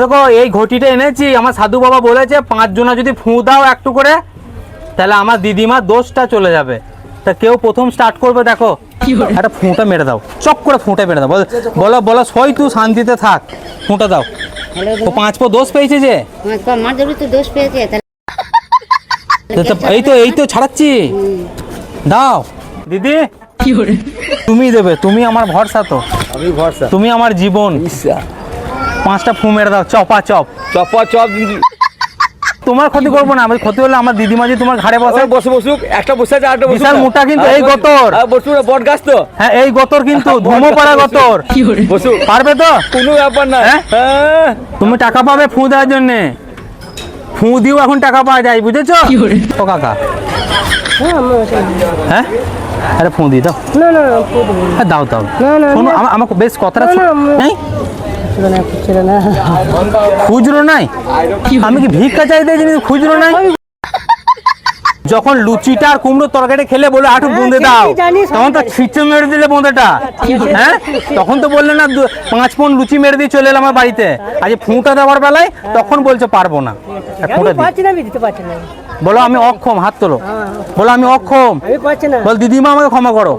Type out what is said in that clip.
দেখো এই ঘটিটা এনেছি, আমার সাধু বাবা বলেছে 5 জনা যদি ফু দাও একটু করে, তাহলে আমার দিদিমার দোষটা চলে যাবে। তা কেউ প্রথম স্টার্ট করবে, দেখো একটা ফুঁটা মেরে দাও, চক করে ফুঁটা মেরে দাও, বলো বলো সই তুই শান্তিতে থাক, ফুঁটা দাও। ও 5 পো দোষ পেয়েছে যে, দোষ পেয়েছে। এই তো ছাড়াচ্ছি, দাও দিদি, তুমি দেবে, তুমি আমার ভরসা, তো আমি ভরসা, তুমি আমার জীবন। 5টা ফু মেরে দাও, চপা চপ। তোমার ক্ষতি করবো না, আমি ক্ষতি হলে আমার দিদিমা যে তোমার ঘাড়ে বসে, বসুক, একটা বসে আছে, আরেকটা বিশাল মোটা কিন্তু এই গতর, বসুক, বট গাছ তো, হ্যাঁ এই গতর কিন্তু ধুমো পাড়া গতর, বসুক, পারবে তো? কোনো ব্যাপার না। তুমি টাকা পাবে ফু দেওয়ার জন্য, ফু দিও এখন টাকা পাওয়া যায়, বুঝেছো? ও কাকা, হ্যাঁ আরে ফু দি দাও, হ্যাঁ দাও দাও, শোনো আমাকে বেশ কথাটা নেই, খুচরো নাই, আমি কি ভিক্ষা চাইতে জিনিস খুচরো নাই? যখন লুচিটা আর কুমড়োর তরকারি খেলে বলে আটু বুঁদে দাও, তখন তো ছিটে মেরে দিলে বোঁদেটা, হ্যাঁ তখন তো বললে না 5 পন লুচি মেরে দিয়ে চলে এলাম আমার বাড়িতে, আজ ফুঁটা দেওয়ার বেলায় তখন বলছে পারবো না, ফুঁটা বলো আমি অক্ষম, হাত তোলো, বলো আমি অক্ষম, বল দিদিমা আমাকে ক্ষমা করো।